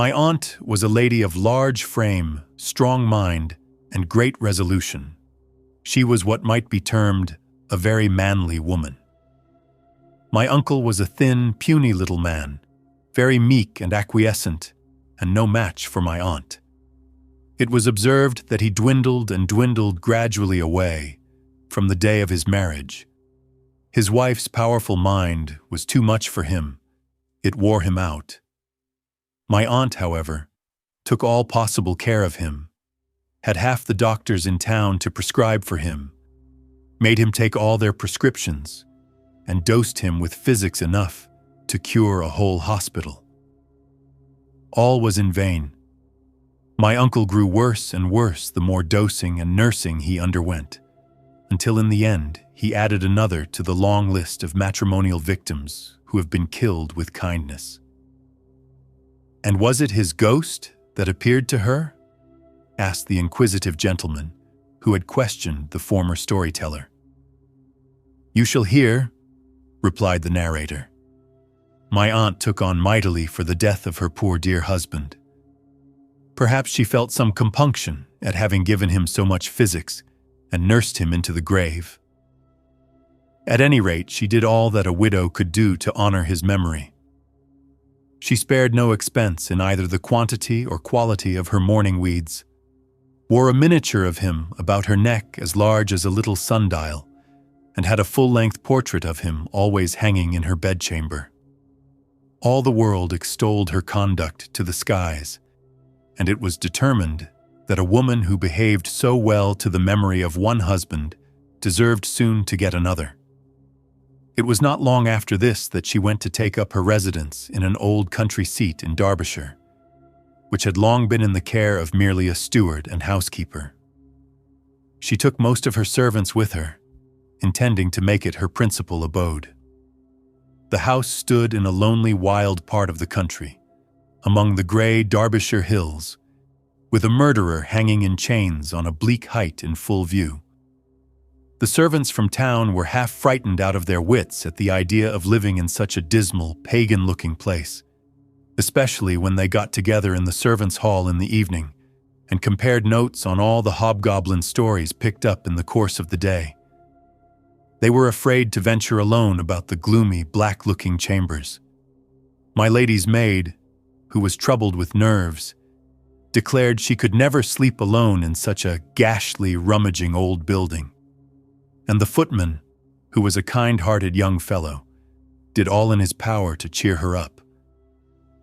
My aunt was a lady of large frame, strong mind, and great resolution. She was what might be termed a very manly woman. My uncle was a thin, puny little man, very meek and acquiescent, and no match for my aunt. It was observed that he dwindled and dwindled gradually away from the day of his marriage. His wife's powerful mind was too much for him. It wore him out. My aunt, however, took all possible care of him, had half the doctors in town to prescribe for him, made him take all their prescriptions, and dosed him with physics enough to cure a whole hospital. All was in vain. My uncle grew worse and worse the more dosing and nursing he underwent, until in the end he added another to the long list of matrimonial victims who have been killed with kindness. "And was it his ghost that appeared to her?" asked the inquisitive gentleman who had questioned the former storyteller. "You shall hear," replied the narrator. My aunt took on mightily for the death of her poor dear husband. Perhaps she felt some compunction at having given him so much physics and nursed him into the grave. At any rate, she did all that a widow could do to honor his memory. She spared no expense in either the quantity or quality of her mourning weeds, wore a miniature of him about her neck as large as a little sundial, and had a full-length portrait of him always hanging in her bedchamber. All the world extolled her conduct to the skies, and it was determined that a woman who behaved so well to the memory of one husband deserved soon to get another. It was not long after this that she went to take up her residence in an old country seat in Derbyshire, which had long been in the care of merely a steward and housekeeper. She took most of her servants with her, intending to make it her principal abode. The house stood in a lonely, wild part of the country, among the grey Derbyshire hills, with a murderer hanging in chains on a bleak height in full view. The servants from town were half frightened out of their wits at the idea of living in such a dismal, pagan-looking place, especially when they got together in the servants' hall in the evening and compared notes on all the hobgoblin stories picked up in the course of the day. They were afraid to venture alone about the gloomy, black-looking chambers. My lady's maid, who was troubled with nerves, declared she could never sleep alone in such a ghastly, rummaging old building. And the footman, who was a kind-hearted young fellow, did all in his power to cheer her up.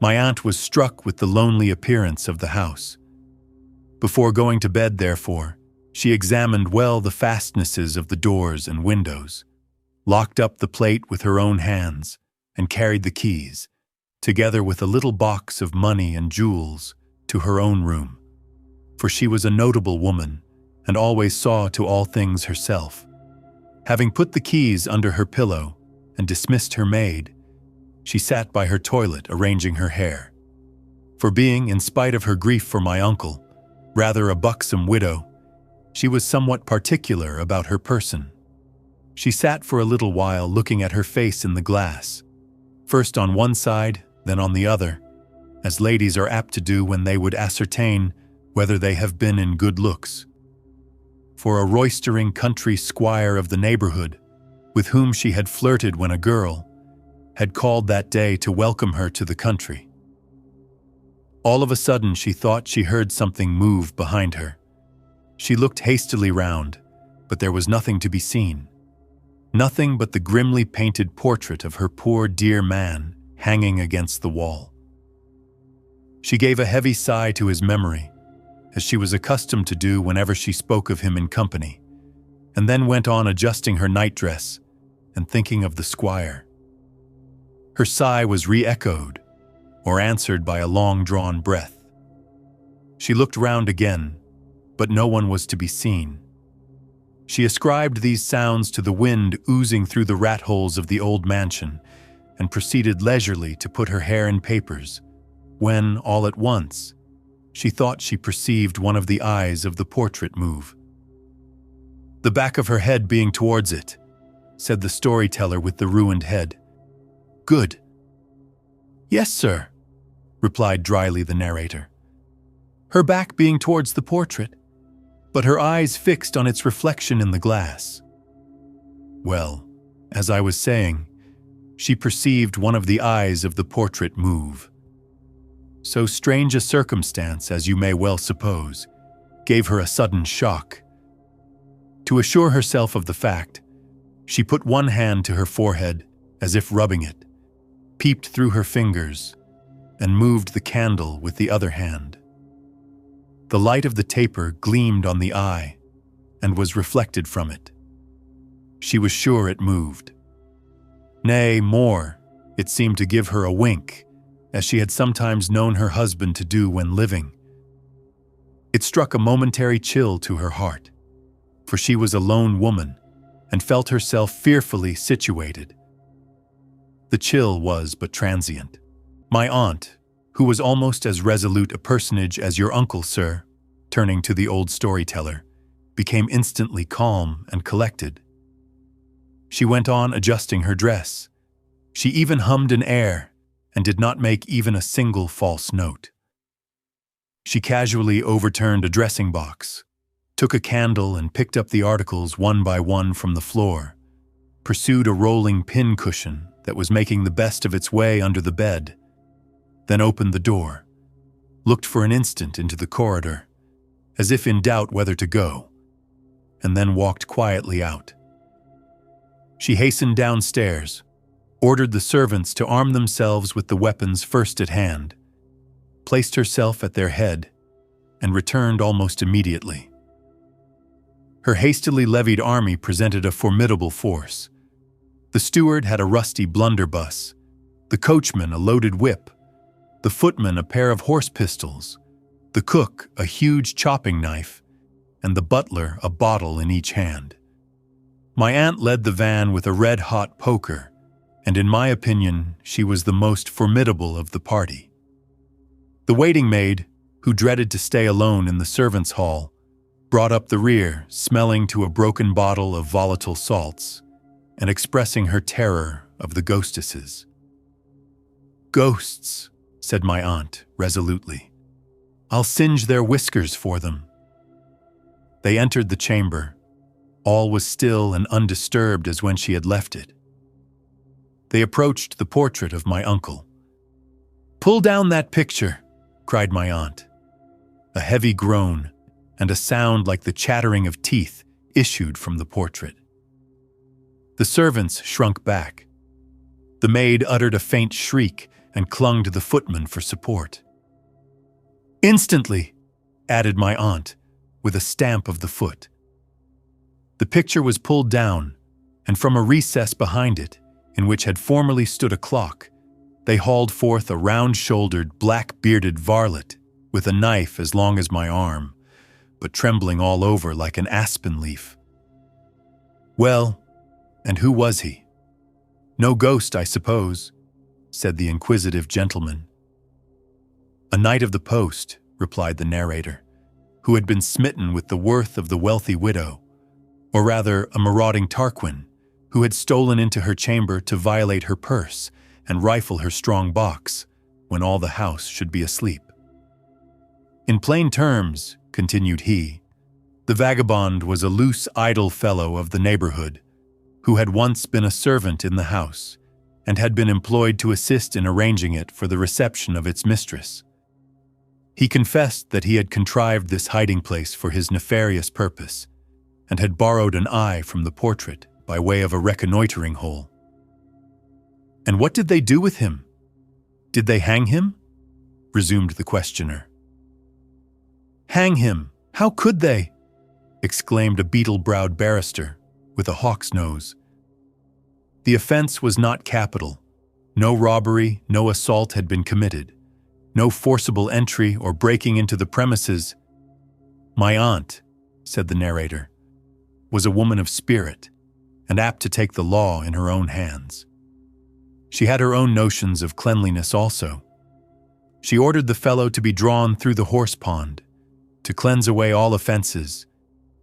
My aunt was struck with the lonely appearance of the house. Before going to bed, therefore, she examined well the fastnesses of the doors and windows, locked up the plate with her own hands, and carried the keys, together with a little box of money and jewels, to her own room. For she was a notable woman, and always saw to all things herself. Having put the keys under her pillow and dismissed her maid, she sat by her toilet arranging her hair. For being, in spite of her grief for my uncle, rather a buxom widow, she was somewhat particular about her person. She sat for a little while looking at her face in the glass, first on one side, then on the other, as ladies are apt to do when they would ascertain whether they have been in good looks. For a roistering country squire of the neighborhood, with whom she had flirted when a girl, had called that day to welcome her to the country. All of a sudden she thought she heard something move behind her. She looked hastily round, but there was nothing to be seen. Nothing but the grimly painted portrait of her poor dear man hanging against the wall. She gave a heavy sigh to his memory, as she was accustomed to do whenever she spoke of him in company, and then went on adjusting her nightdress and thinking of the squire. Her sigh was re-echoed, or answered by a long-drawn breath. She looked round again, but no one was to be seen. She ascribed these sounds to the wind oozing through the rat-holes of the old mansion, and proceeded leisurely to put her hair in papers, when, all at once, she thought she perceived one of the eyes of the portrait move. "The back of her head being towards it," said the storyteller with the ruined head. "Good." "Yes, sir. replied dryly the narrator. Her back being towards the portrait, but her eyes fixed on its reflection in the glass. Well, as I was saying, she perceived one of the eyes of the portrait move. So strange a circumstance, as you may well suppose, gave her a sudden shock. To assure herself of the fact, she put one hand to her forehead as if rubbing it, peeped through her fingers, and moved the candle with the other hand. The light of the taper gleamed on the eye and was reflected from it. She was sure it moved. Nay, more, it seemed to give her a wink, as she had sometimes known her husband to do when living. It struck a momentary chill to her heart, for she was a lone woman and felt herself fearfully situated. The chill was but transient. My aunt, who was almost as resolute a personage as your uncle, sir, turning to the old storyteller, became instantly calm and collected. She went on adjusting her dress. She even hummed an air and did not make even a single false note. She casually overturned a dressing box, took a candle and picked up the articles one by one from the floor, pursued a rolling pin cushion that was making the best of its way under the bed, then opened the door, looked for an instant into the corridor, as if in doubt whether to go, and then walked quietly out. She hastened downstairs, ordered the servants to arm themselves with the weapons first at hand, placed herself at their head, and returned almost immediately. Her hastily levied army presented a formidable force. The steward had a rusty blunderbuss, the coachman a loaded whip, the footman a pair of horse pistols, the cook a huge chopping knife, and the butler a bottle in each hand. My aunt led the van with a red-hot poker, and in my opinion, she was the most formidable of the party. The waiting maid, who dreaded to stay alone in the servants' hall, brought up the rear, smelling to a broken bottle of volatile salts, and expressing her terror of the ghostesses. "Ghosts," said my aunt resolutely. "I'll singe their whiskers for them." They entered the chamber. All was still and undisturbed as when she had left it. They approached the portrait of my uncle. "Pull down that picture," cried my aunt. A heavy groan and a sound like the chattering of teeth issued from the portrait. The servants shrunk back. The maid uttered a faint shriek and clung to the footman for support. "Instantly," added my aunt, with a stamp of the foot. The picture was pulled down, and from a recess behind it, in which had formerly stood a clock, they hauled forth a round-shouldered, black-bearded varlet with a knife as long as my arm, but trembling all over like an aspen leaf. "Well, and who was he?" "No ghost, I suppose," said the inquisitive gentleman. "A knight of the post," replied the narrator, "who had been smitten with the worth of the wealthy widow, or rather a marauding Tarquin, who had stolen into her chamber to violate her purse and rifle her strong box when all the house should be asleep. In plain terms," continued he, "the vagabond was a loose, idle fellow of the neighborhood, who had once been a servant in the house and had been employed to assist in arranging it for the reception of its mistress. He confessed that he had contrived this hiding place for his nefarious purpose and had borrowed an eye from the portrait by way of a reconnoitering hole." "And what did they do with him? Did they hang him?" resumed the questioner. "Hang him? How could they?" exclaimed a beetle-browed barrister with a hawk's nose. "The offense was not capital. No robbery, no assault had been committed. No forcible entry or breaking into the premises. My aunt," said the narrator, "was a woman of spirit and apt to take the law in her own hands. She had her own notions of cleanliness also. She ordered the fellow to be drawn through the horse pond, to cleanse away all offenses,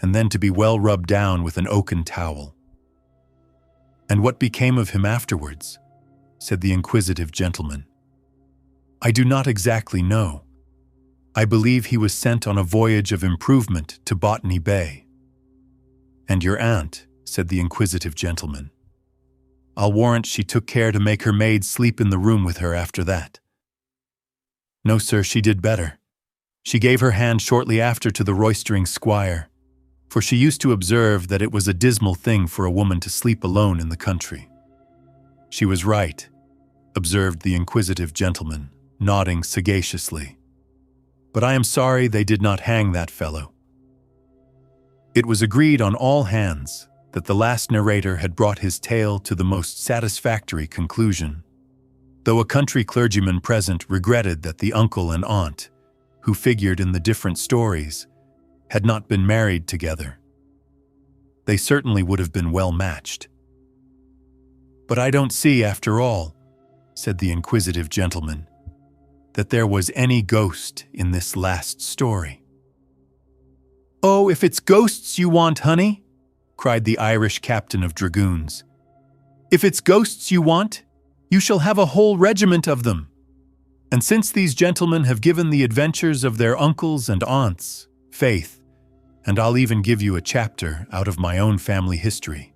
and then to be well rubbed down with an oaken towel." "And what became of him afterwards?" said the inquisitive gentleman. I do not exactly know. I believe he was sent on a voyage of improvement to Botany Bay. And your aunt, said the inquisitive gentleman. I'll warrant she took care to make her maid sleep in the room with her after that. No, sir, she did better. She gave her hand shortly after to the roistering squire, for she used to observe that it was a dismal thing for a woman to sleep alone in the country. She was right, observed the inquisitive gentleman, nodding sagaciously. But I am sorry they did not hang that fellow. It was agreed on all hands that the last narrator had brought his tale to the most satisfactory conclusion, though a country clergyman present regretted that the uncle and aunt, who figured in the different stories, had not been married together. They certainly would have been well matched. But I don't see, after all, said the inquisitive gentleman, that there was any ghost in this last story. Oh, if it's ghosts you want, honey, cried the Irish captain of dragoons. If it's ghosts you want, you shall have a whole regiment of them. And since these gentlemen have given the adventures of their uncles and aunts, faith, and I'll even give you a chapter out of my own family history.